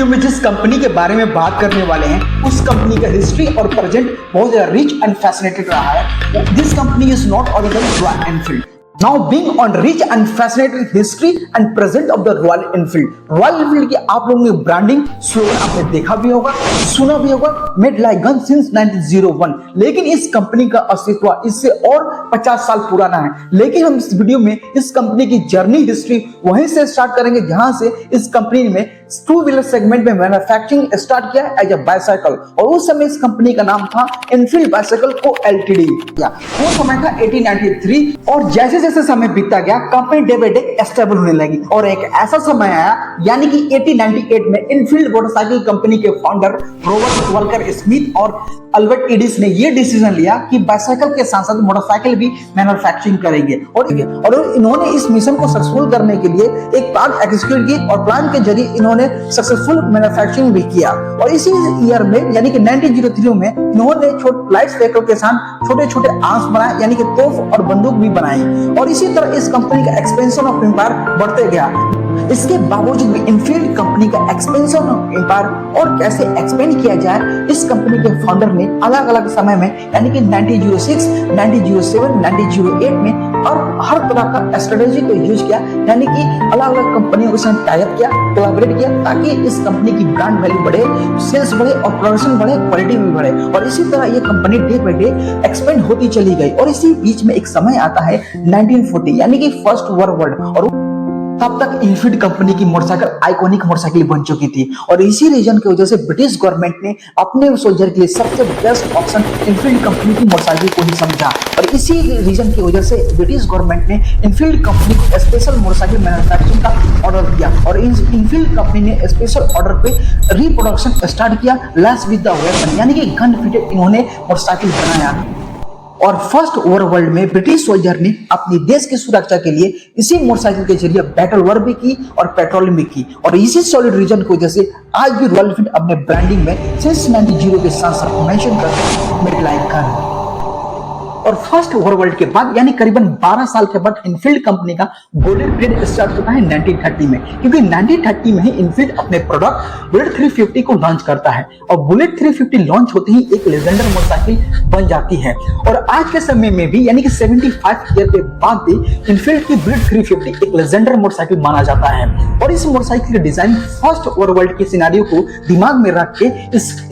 Video में जिस company के बारे में बात करने वाले हैं उस कंपनी का हिस्ट्री और प्रेजेंट बहुत ज्यादा रिच एंड फैसिनेटेड रहा है। This company is not other than Royal Enfield. Now being on rich and fascinating history and present of the Royal Enfield. Royal Enfield की आप लोगों ने ब्रांडिंग स्लोगन आपने देखा भी होगा, सुना भी होगा, मेड लाइक गन सिंस 1901। लेकिन इस कंपनी का अस्तित्व इससे और 50 साल पुराना है। लेकिन हम इस वीडियो में इस कंपनी की जर्नी हिस्ट्री वहीं से स्टार्ट करेंगे जहां से इस कंपनी में टू व्हीलर सेगमेंट में मैन्युफैक्चरिंग स्टार्ट किया एज अ बाइसाइकिल, और उस समय इस कंपनी का नाम था एनफील्ड बाइसाइकिल को एलटीडी। वो समय था 1893 और जैसे जैसे समय बीतता गया company day by day stable होने लगी और एक ऐसा समय आया यानी कि 1898 में एनफील्ड मोटरसाइकिल कंपनी के फाउंडर रॉबर्ट वॉल्कर स्मिथ और अल्बर्ट एडिस ने ये डिसीजन लिया कि बाइसाइकिल के साथ साथ मोटरसाइकिल भी मैन्युफैक्चरिंग करेंगे और इन्होंने इस मिशन को सक्सेसफुल करने के लिए एक प्लान एग्जीक्यूट की और प्लान के जरिए इन्होंने सक्सेसफुल मैन्युफैक्चरिंग भी किया। और इसी ईयर में यानी कि 1903 में इन्होंने लाइट व्हीकल के साथ छोटे छोटे आर्म्स बनाए यानी कि तोप और बंदूक भी बनाई और इसी तरह इस कंपनी का एक्सपेंशन ऑफ एम्पायर बढ़ते गया। इसके बावजूद भी इनफील्ड कंपनी का एक्सपेंशन ऑफ एम्पायर और कैसे एक्सपेंड किया जाए इस कंपनी के फाउंडर ने अलग अलग समय में यानी कि 1906, 1907, 1908 में और हर तरह का स्ट्रेटेजी को यूज किया यानी कि अलग अलग कंपनियों के साथ टाई अप किया, कोलैबोरेट किया ताकि इस कंपनी की ब्रांड वैल्यू बढ़े, सेल्स बढ़े और प्रोडक्शन बढ़े, क्वालिटी भी बढ़े। और इसी तरह ये company day by day expand होती चली गई और इसी बीच में एक समय आता है 1940 यानी कि फर्स्ट वर्ल्ड वॉर और तब तक इनफील्ड कंपनी की मोटरसाइकिल आइकॉनिक मोटरसाइकिल बन चुकी थी और इसी रीजन की वजह से ब्रिटिश गवर्नमेंट ने अपने सोल्जर के लिए सबसे बेस्ट ऑप्शन इनफील्ड कंपनी की मोटरसाइकिल को ही समझा और इसी रीजन की वजह से ब्रिटिश गवर्नमेंट ने इनफील्ड कंपनी को स्पेशल मोटरसाइकिल मैन्युफैक्चरिंग का ऑर्डर दिया और इनफील्ड कंपनी ने स्पेशल ऑर्डर पे रिप्रोडक्शन स्टार्ट किया लेस विद द वेपन यानी कि गन फिटेड इन्होंने मोटरसाइकिल बनाया। और फर्स्ट वर्ल्ड में ब्रिटिश सोल्जर ने अपनी देश की सुरक्षा के लिए इसी मोटरसाइकिल के जरिए बैटल वॉर भी की और पेट्रोलिंग भी की और इसी सॉलिड रीजन की वजह से आज भी रॉयल एनफील्ड अपने ब्रांडिंग में सिंस 1900 के साथ साथ मेंशन करते हैं मेड लाइक गन। और फर्स्ट वर्ल्ड के बाद यानी करीबन 12 साल के बाद इनफील्ड कंपनी का गोल्डन पीरियड स्टार्ट होता है 1930 में क्योंकि 1930 में ही इनफील्ड अपने प्रोडक्ट बुलेट 350 को लॉन्च करता है और बुलेट 350 लॉन्च होते ही एक लेजेंडर मोटरसाइकिल बन जाती है और आज के समय में भी यानी कि 75 ईयर के बाद भी इनफील्ड की बुलेट 350 एक लेजेंडर मोटरसाइकिल माना जाता है और इस मोटरसाइकिल का डिजाइन फर्स्ट वर्ल्ड के सिनेरियो को दिमाग में रख के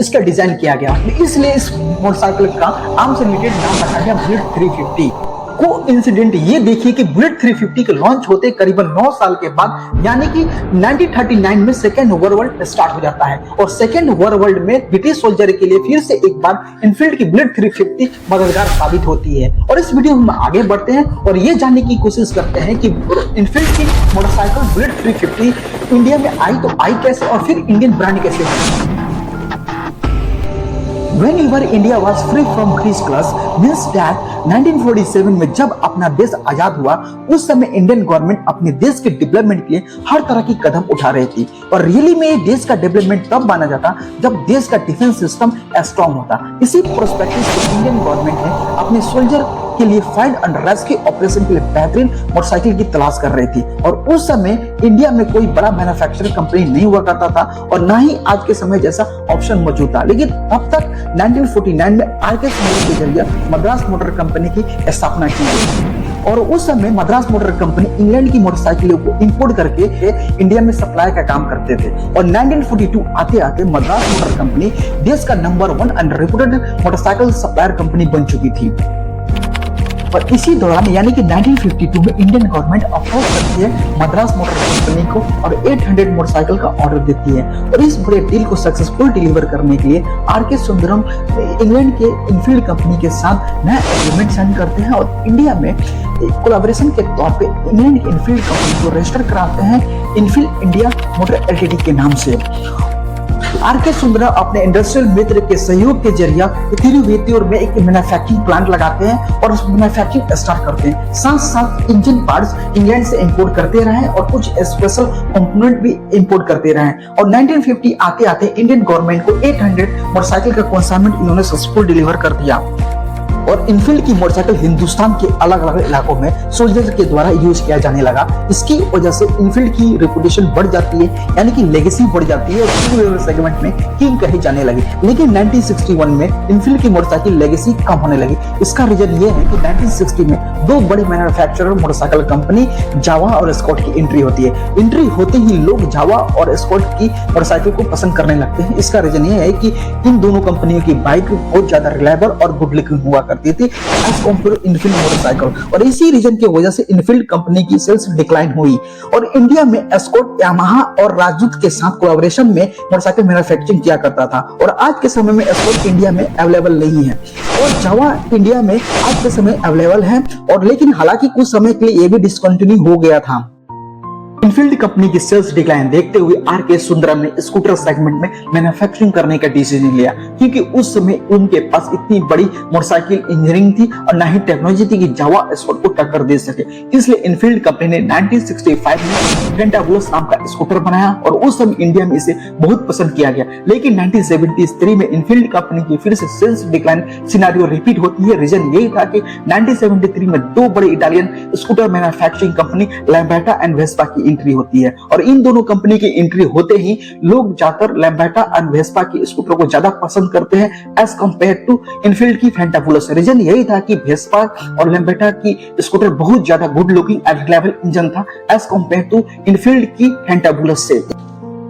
इसका डिजाइन किया गया, इसलिए इस मोटरसाइकिल का आर्म से रिलेटेड नाम रखा गया बुलेट 350। को इंसिडेंट ये देखिए कि बुलेट 350 के लॉन्च होते करीबन 9 साल के बाद यानी कि 1939 में सेकेंड वर्ल्ड स्टार्ट हो जाता है और सेकेंड वर्ल्ड में ब्रिटिश सोल्जर के लिए फिर से एक बार इनफील्ड की बुलेट 350 मददगार साबित होती है। और इस वीडियो में आगे बढ़ते हैं और ये जानने की कोशिश करते हैं कि इनफील्ड की मोटरसाइकिल बुलेट 350 इंडिया में आई तो आई कैसे और फिर इंडियन ब्रांड कैसे बनी। Whenever India was free from British class means that 1947 में जब अपना देश आजाद हुआ उस समय इंडियन गवर्नमेंट अपने देश के डेवलपमेंट के लिए हर तरह की कदम उठा रही थी और रियली में देश का डेवलपमेंट तब माना जाता जब देश का डिफेंस सिस्टम स्ट्रॉन्ग होता। इसी प्रोस्पेक्टिव से इंडियन गवर्नमेंट ने अपने सोल्जर के लिए फाइंड एंड रेस्क्यू ऑपरेशन के लिए बेहतरीन मोटरसाइकिल की तलाश कर रही थी और उस समय इंडिया में कोई बड़ा मैन्युफैक्चरिंग कंपनी नहीं हुआ करता था और ना ही आज के समय जैसा ऑप्शन मौजूद था। लेकिन तब तक 1949 में आरके मोटर के जरिए मद्रास मोटर कंपनी की स्थापना की गई और उस समय मद्रास मोटर कंपनी इंग्लैंड की मोटरसाइकिलों को इंपोर्ट करके इंडिया में सप्लाई का काम करते थे और 1942 आते आते मद्रास मोटर कंपनी देश का number 1 and reputed motorcycle supplier company बन चुकी थी। और इसी दौरान यानी कि 1952 में इंडियन गवर्नमेंट अप्रोच करती है मद्रास मोटर कंपनी को और 800 मोटरसाइकिल का ऑर्डर देती है और इस बड़े डील को सक्सेसफुल डिलीवर करने के लिए आरके सुंदरम इंग्लैंड के इनफील्ड कंपनी के साथ नया एग्रीमेंट साइन करते हैं और इंडिया में कोलैबोरेशन के तौर पे इंग्लैंड की इनफील्ड कंपनी को रजिस्टर कराते हैं इनफील्ड इंडिया मोटर एलटीडी के नाम से। आरके सुंदरम अपने इंडस्ट्रियल मित्र के सहयोग के जरिए तिरुवेतियूर में एक मैन्युफैक्चरिंग प्लांट लगाते हैं और उस मैन्युफैक्चरिंग स्टार्ट करते हैं। साथ साथ इंजन पार्ट्स इंग्लैंड से इंपोर्ट करते रहे और कुछ स्पेशल कंपोनेंट भी इंपोर्ट करते रहे और 1950 आते आते इंडियन गवर्नमेंट को 800 मोटरसाइकिल का कंसाइनमेंट इन्होंने सक्सेसफुल डिलीवर कर दिया। और इनफील्ड की मोटरसाइकिल हिंदुस्तान के अलग अलग इलाकों में सोल्जर के द्वारा यूज किया जाने लगा। इसकी वजह से इनफील्ड की रेपुटेशन बढ़ जाती है, यानी कि लेगेसी बढ़ जाती है और टू व्हीलर सेगमेंट में किंग कही जाने लगी। लेकिन 1961 में इनफील्ड की मोटरसाइकिल लेगेसी कम होने लगी। इसका रीजन ये है कि 1960 में दो बड़े मैन्युफैक्चरर मोटरसाइकिल कंपनी जावा और स्कॉट की एंट्री होती है। एंट्री होते ही लोग जावा और स्कॉट की मोटरसाइकिल को पसंद करने लगते हैं। इसका रीजन ये है कि इन दोनों कंपनियों की बाइक बहुत ज्यादा रिलायबल और गुड लुकिंग हुआ करती थी एज कम्पेयर इनफील्ड मोटरसाइकिल, और इसी रीजन की वजह से इनफील्ड कंपनी की सेल्स डिक्लाइन हुई और इंडिया में एस्कॉर्ट, यामाहा और राजदूत के साथ कोलैबोरेशन में मोटरसाइकिल मैन्युफैक्चरिंग किया करता था। और आज के समय में एस्कॉर्ट इंडिया में अवेलेबल नहीं है और जावा इंडिया में आज के समय अवेलेबल है, और लेकिन हालांकि कुछ समय के लिए ये भी डिसकंटिन्यू हो गया था। इनफील्ड कंपनी की सेल्स डिक्लाइन देखते हुए आर.के. सुंदरम ने स्कूटर सेगमेंट में मैन्युफैक्चरिंग करने का डिसीजन लिया, क्योंकि उस समय उनके पास इतनी बड़ी मोटरसाइकिल इंजीनियरिंग थी और ना ही टेक्नोलॉजी थी कि जावा स्कॉट को टक्कर दे सके। इसलिए इनफील्ड कंपनी ने 1965 में फेंटाबुलस नाम का स्कूटर बनाया और उस समय इंडिया में इसे बहुत पसंद किया गया। लेकिन 1973 में इनफील्ड कंपनी की फिर से सेल्स डिक्लाइन सिनेरियो रिपीट होती है। रीजन यही था कि 1973 में दो बड़े Italian scooter manufacturing company Lambretta and Vespa की एंट्री होती है, और इन दोनों कंपनी की एंट्री होते ही लोग ज्यादातर लैम्बर्टा एंड वेस्पा की स्कूटर को ज्यादा पसंद करते हैं एज कंपेयर टू इनफील्ड की फेंटाबुलस। रीजन यही था कि वेस्पा और लैम्बर्टा की स्कूटर बहुत ज्यादा good looking and reliable engine था एज कंपेयर टू इनफील्ड की फेंटाबुलस से।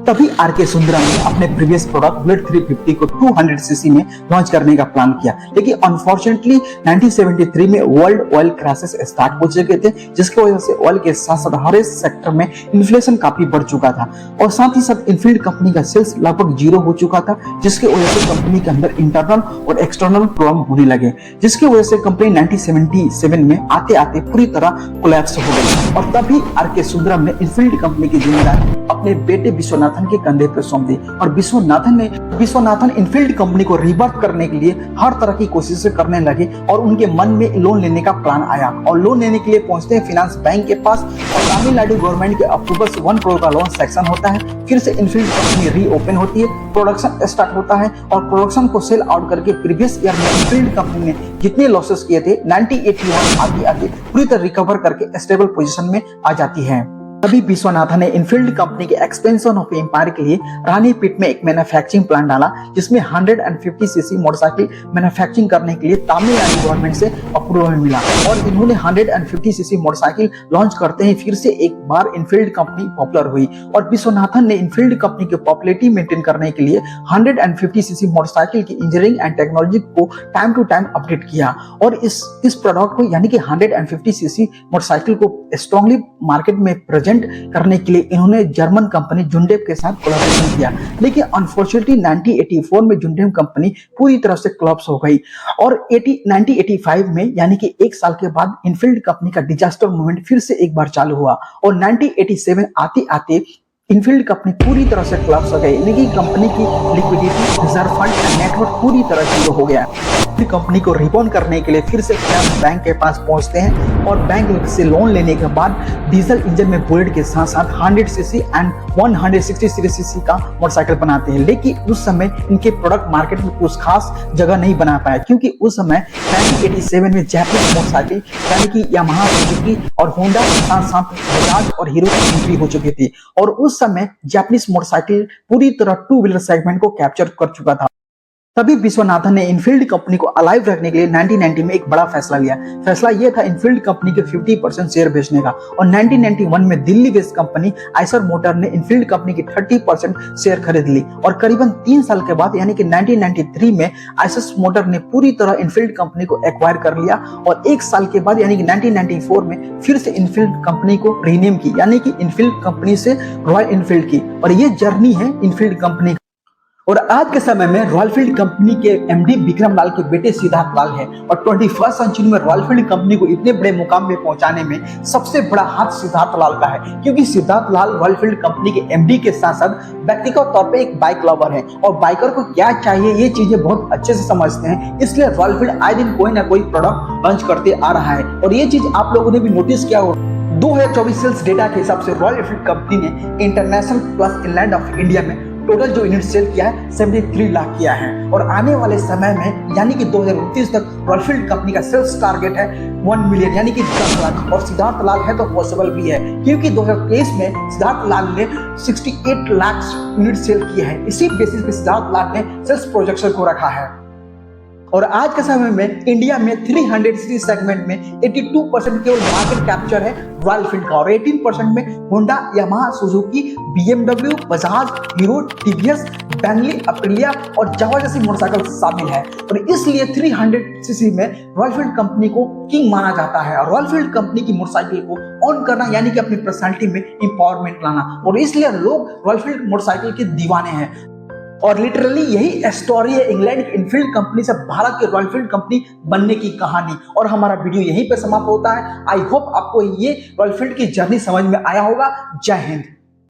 तभी आर.के. सुंदरम ने अपने प्रीवियस प्रोडक्ट बुलेट 350 को 200 सीसी में लॉन्च करने का प्लान किया, लेकिन अनफॉर्चुनेटली 1973 में वर्ल्ड ऑयल क्राइसिस स्टार्ट हो चुके थे, जिसकी वजह से ऑयल के साथ साथ हर एक सेक्टर में इन्फ्लेशन काफी बढ़ चुका था और साथ ही साथ इनफील्ड कंपनी का सेल्स लगभग जीरो हो चुका था, जिसकी वजह से कंपनी के अंदर इंटरनल और एक्सटर्नल प्रॉब्लम होने लगे, जिसकी वजह से कंपनी 1977 में आते आते पूरी तरह कोलैप्स हो गई। और तभी आर.के. सुंदरम ने इनफील्ड कंपनी की जिम्मेदारी अपने बेटे विश्वनाथन के कंधे पर सौंप दी और विश्वनाथन इनफील्ड कंपनी को रिबर्थ करने के लिए हर तरह की कोशिशें करने लगे और उनके मन में लोन लेने का प्लान आया और लोन लेने के लिए पहुंचते हैं फाइनेंस बैंक के पास और तमिलनाडु गवर्नमेंट के अप्रूवल से 1 करोड़ का लोन सैंक्शन होता है। फिर से इनफील्ड कंपनी रीओपन होती है, प्रोडक्शन स्टार्ट होता है और प्रोडक्शन को सेल आउट करके प्रीवियस ईयर में इनफील्ड कंपनी ने जितने लॉसेस किए थे 1981 आगे पूरी तरह रिकवर करके स्टेबल पोजीशन में आ जाती है। तभी विश्वनाथन ने इनफील्ड कंपनी के एक्सपेंशन ऑफ एम्पायर के लिए रानीपेट में एक मैन्युफैक्चरिंग प्लांट डाला, जिसमें 150 सीसी मोटरसाइकिल मैन्युफैक्चरिंग करने के लिए तमिलनाडु गवर्नमेंट से अप्रूवल मिला और इन्होंने 150 सीसी मोटरसाइकिल लॉन्च करते ही फिर से एक बार इनफील्ड कंपनी पॉपुलर हुई और विश्वनाथन ने इनफील्ड कंपनी की पॉपुलैरिटी मेंटेन करने के लिए 150 सीसी मोटरसाइकिल की इंजीनियरिंग एंड टेक्नोलॉजी को टाइम टू टाइम अपडेट किया और इस प्रोडक्ट को यानी कि 150 सीसी मोटरसाइकिल को स्ट्रांगली मार्केट में प्रेजेंट करने के लिए इन्होंने जर्मन कंपनी जुंडेप के साथ कोलैबोरेशन किया। लेकिन अनफॉर्चुनेटली 1984 में जुंडेप कंपनी पूरी तरह से कोलैप्स हो गई और 1985 में यानी कि एक साल के बाद इनफील्ड कंपनी का डिजास्टर मूवमेंट फिर से एक बार चालू हुआ और 1987 आते आते इनफील्ड कंपनी पूरी तरह से कोलैप्स हो गई, यानी कि कंपनी की liquidity, reserve fund and network पूरी तरह जीरो हो गया। कंपनी को रिबॉर्न करने के लिए फिर से बैंक के पास पहुंचते हैं और बैंक से लोन लेने के बाद डीजल इंजन में बुलेट के साथ साथ 100 सीसी एंड 163 सीसी का मोटरसाइकिल बनाते हैं। लेकिन उस समय इनके प्रोडक्ट मार्केट में कुछ खास जगह नहीं बना पाया, क्योंकि उस समय 1987 में जापानीज मोटरसाइकिल यानी कि यामाहा, सुजुकी और होंडा के साथ साथ बजाज और हीरो की एंट्री हो चुकी थी और उस समय जापानीज मोटरसाइकिल पूरी तरह टू व्हीलर सेगमेंट को कैप्चर कर चुका था। तभी विश्वनाथन ने इनफील्ड कंपनी को अलाइव रखने के लिए 1990 में एक बड़ा फैसला लिया। फैसला यह था इनफील्ड कंपनी के 50% शेयर बेचने का और 1991 में Delhi based company Eicher motor ने इनफील्ड कंपनी की 30% शेयर खरीद ली और करीबन 3 साल के बाद यानी कि 1993 में आइसर मोटर ने पूरी तरह इनफील्ड कंपनी को एक्वायर कर लिया और 1 साल के बाद यानी कि 1994 में फिर से इनफील्ड कंपनी को रीनेम की, यानी कि इनफील्ड कंपनी से रॉयल इनफील्ड की। और ये जर्नी है इनफील्ड कंपनी। और आज के समय में रॉयल एनफील्ड कंपनी के एमडी विक्रम लाल के बेटे सिद्धार्थ लाल है और 21st सेंचुरी में रॉयल एनफील्ड कंपनी को इतने बड़े मुकाम में पहुंचाने में सबसे बड़ा हाथ सिद्धार्थ लाल का है, क्योंकि Siddharth Lal royal Enfield company के एमडी के साथ साथ व्यक्तिगत तौर पे एक बाइक लवर है और बाइकर को क्या चाहिए ये चीजें बहुत अच्छे से समझते हैं। इसलिए रॉयल एनफील्ड आए दिन कोई ना कोई प्रोडक्ट लॉन्च करते आ रहा है और ये चीज आप लोगों ने भी नोटिस किया हो। 2024 सेल्स डेटा के हिसाब से रॉयल एनफील्ड कंपनी ने international plus inland of India में टोटल जो यूनिट सेल किया है 73 लाख किया है। और आने वाले समय में यानी कि 2029 तक रॉयल एनफील्ड कंपनी का सेल्स टारगेट है 1 मिलियन यानी कि 10 लाख। और सिद्धार्थ लाल है तो पॉसिबल भी है, क्योंकि 2023 में सिद्धार्थ लाल ने 68 लाख यूनिट सेल किए हैं। इसी बेसिस पे सिद्धार्थ लाल ने सेल्स प्रोजेक्शन को रखा है। और आज के समय में इंडिया में 300 सीसी सेगमेंट में 82% केवल मार्केट कैप्चर है रॉयल एनफील्ड का, और 18% में Honda, Yamaha, Suzuki, BMW, Bajaj, hero, TVS, Bentley, Aprilia और जावा जैसी मोटरसाइकिल शामिल है। और इसलिए 300 सीसी में रॉयल एनफील्ड कंपनी को किंग माना जाता है। और रॉयल एनफील्ड कंपनी की मोटरसाइकिल को ऑन करना यानी कि अपनी पर्सनालिटी में इंपावरमेंट लाना, और इसलिए लोग रॉयल एनफील्ड मोटरसाइकिल के दीवाने हैं। और लिटरली यही स्टोरी है इंग्लैंड की इनफील्ड कंपनी से भारत की रॉयल एनफील्ड कंपनी बनने की कहानी। और हमारा वीडियो यहीं पे समाप्त होता है। आई होप आपको ये रॉयल एनफील्ड की जर्नी समझ में आया होगा। जय हिंद।